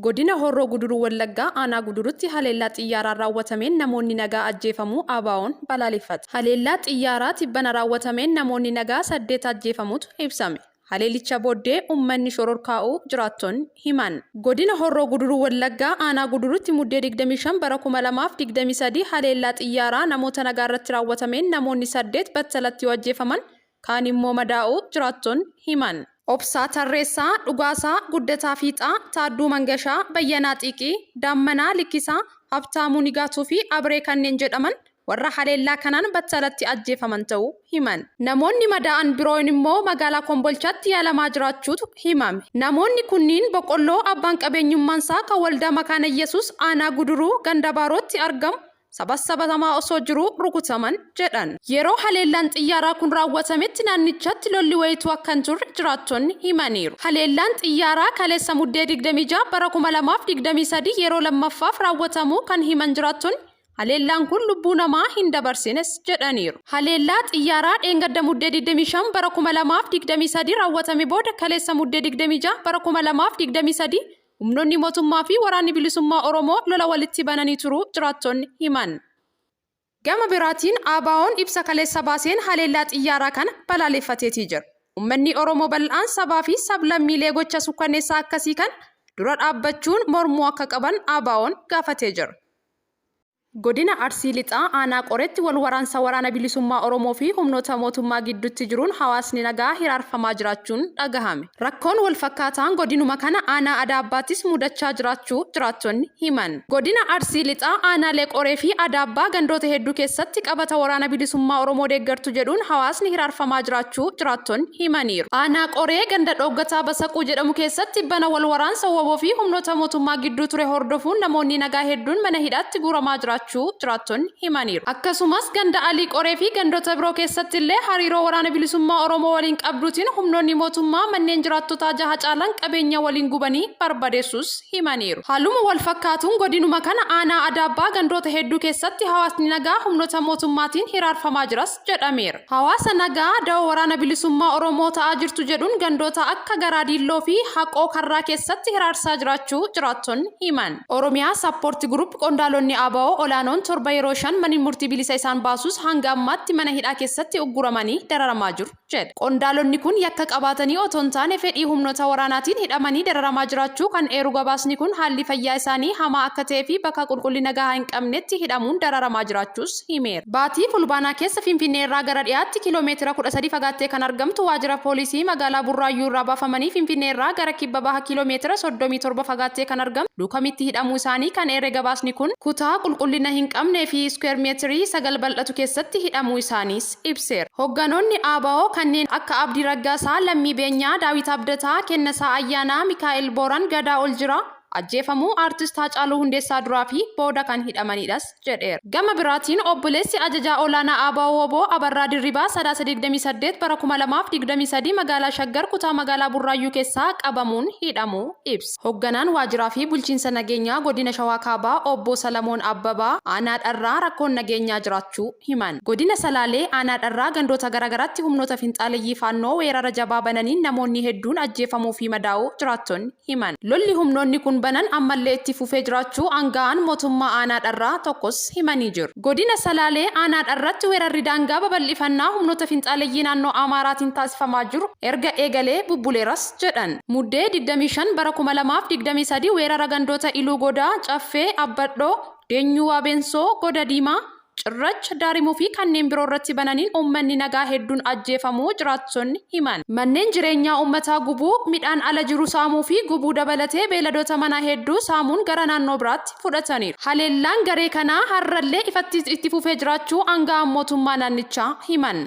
Godina Horroo Guduruu Wallaggaa aanaa gudurutti haleellaa xiyyaaraa raawwatameen namoonni nagaa ajjeefamuu ABO'n balaaleffate. Haleellaa xiyyaaraa tibbana raawwatameen namoonni nagaa 8 ajjeefamutu ibsame. Haleellicha booddee uummanni shororkaa'uu jiraattonni himan. Godina Horroo Guduruu Wallaggaa aanaa gudurutti muddee 25 bara 2023 haleellaa xiyyaaraa namoota nagaa irratti raawwatameen namoonni 8 battalatti ajjeefaman kaan immoo madaa'uu jiraattonni himan. Obsaa Tarreessaa, Dhugaasaa, Guddataa Fiixaa, Taadduu Mangashaa, Bayyanaa Xiiqii, Daammanaa Likkisaa, Habtaamuu Nigaatuu fi Abree kanneen jedhaman warra haleellaa kanaan battalatti ajjeefaman ta'uu himan. Namoonni madaa'an biroon immoo magaalaa Kombolchaatti yaalamaa jiraachuutu himame. Namoonni kunniin boqqolloo abbaan qabeenyummaansaa kan waldaa Makaana Yesuus aanaa Guduruu Gandabaarotti argamu sabatamaa osoo jiru rukutaman jedhan. Yeroo haleellaan xiyyaaraa kun raawwatametti naannichatti lolli wayituu akka hin turre jiraattonni himaniiru. Haleellaan xiyyaaraa kaleessa muddee 26 bara 2023 yeroo lammaffaaf raawwatamuu kan himan jiraattonni haleellaan kun lubbuu namaa hin dabarsines jedhaniiru. Haleellaa xiyyaaraa dheengadda muddee 25 bara 2023 raawwatame booda kaleessa muddee 26 bara 2023 humnoonni mootummaa fi waraanni bilisummaa Oromoo lola walitti bananii turuu jiraattonni himan. Gama biraatiin ABO'n ibsa kaleessa baaseen haleellaa xiyyaaraa kana balaaleffateetii jira. Uummanni Oromoo bal'aan sabaa fi sablammiilee gocha sukkanneessaa akkasii kan dura dhaabbachuun mormuu akka qaban ABO'n gaafatee jira. Godina Arsii Lixaa aanaa Qoreetti wal waraansa waraana bilisummaa Oromoo fi humnoota mootummaa gidduutti jiruun hawaasni nagaa hiraarfamaa jiraachuun dhagahame. Rakkoon wal fakkaataan godinuma kana aanaa Adaabbaattis mudachaa jiraachuu jiraattonni himan. Godina Arsii Lixaa aanaalee Qoree fi Adaabbaa gandoota hedduu keessatti qabata waraana bilisummaa Oromoo deeggartu jedhuun hawaasni hiraarfamaa jiraachuu jiraattonni himaniiru. Aanaa Qoree ganda Dhooggataa Basaquu jedhamu keessatti bana wal waraansa waboo fi humnoota mootummaa gidduu ture hordofuun namoonni nagaa hedduun mana hidhaatti guuramaa jiraattonni himaniiru. Akkasumas ganda Alii Qoree fi gandoota biroo keessatti illee hariiroo waraana bilisummaa Oromoo waliin qabduutiin humnoonni mootummaa manneen jiraattotaa 6 caalan qabeenya waliin gubanii barbadeessuus himaniiru. Haaluma wal fakkaatuun godinuma kana aanaa Adaabbaa gandoota hedduu keessatti hawaasni nagaa humnoota mootummaatiin hiraarfamaa jiras jedhameera. Hawaasa nagaa da'oo waraana bilisummaa Oromoo ta'aa jirtu jedhuun gandoota akka Garaadiilloo fi Haqoo Karraa keessatti hiraarsaa jiraachuu jiraattonni himan. Oromiyaa Sappoorti Group qondaalonni ABO olaanoon torba yeroo 5 maniin murtii bilisa isaan baasus hanga ammaatti mana hidhaa keessatti ugguramanii dararamaa jiru jedhe. Qondaalonni kun yakka qabaatanii otoo hin taane fedhii humnoota waraanaatiin hidhamanii dararamaa jiraachuu kan eeru gabaasni kun haalli fayyaa isaanii hamaa akka ta'ee fi bakka qulqullina gahaa hin qabnetti hidhamuun dararamaa jiraachuus himeera. Baatii fulbaanaa keessa Finfinnee irraa gara dhiyaatti kiiloomeetira 13 fagaattee kan argamtu waajjira poolisii magaalaa Burraayyuu irraa baafamanii Finfinnee irraa gara kibba baha kiiloomeetira 37 fagaattee kan argamtu Duukamitti hidhamuu isaanii kan eere gabaasni kun kutaa qulqullina hin qabnee fi iskuweer meetirii 9 bal'atu keessatti hidhamuu isaaniis ibseera. Hogganoonni ABO kanneen akka Abdii Raggaasaa, Lammii Beenyaa, Daawit Abdataa, Kennasaa Ayyaanaa, Mikaa'el Booran, Gadaa Oljiraa ajjeefamuu aartist Haacaaluu Hundeessaa duraa fi booda kan hidhamanidhas jedheera. Gama biraatiin obboleessi ajajaa olaanaa ABO Woboo Abarraa Dirribaa 328 bara 2023 magaalaa Shaggar kutaa magaalaa Burraayyuu keessaa qabamuun hidhamuu ibsa. Hogganaan waajjiraa fi bulchiinsa nageenyaa godina Shawaa Kaabaa obbo Salamoon Abbabaa aanaa Dharraa rakkoon nageenyaa jiraachuu himan. Godina Salaalee aanaa Dharraa gandoota garaagaraatti humnoota finxaaleyyii faannoo weerara jabaa bananiin namoonni hedduun ajjeefamuu fi madaa'uu jiraattonni himan. Lolli humnoonni kun banan ammallee itti fufee jiraachuu aanga'aan mootummaa aanaa Dharraa tokkos himanii jiru. Godina Salaalee aanaa Dharratti weerarri daangaa babal'ifannaa humnoota finxaaleyyii naannoo Amaaraatiin taasifamaa jiru erga eegalee bubbuleeras jedhan. Muddee 25 bara 2023 weerara gandoota Iluu Godaa, Caffee, Abbadhoo, Deenyuu Waabensoo, Goda Diimaa, Cirracha, Daarimuu fi kanneen biroo irratti bananiin uummanni nagaa hedduun ajjeefamuu jiraattonni himan. Manneen jireenyaa uummataa gubuu, midhaan ala jiru saamuu fi gubuu dabalatee beeladoota manaa hedduu saamuun gara naannoo biraatti fudhataniiru. Haleellaan garee kanaa har'allee ifatti itti fufee jiraachuu aanga'aan mootummaa naannichaa himan.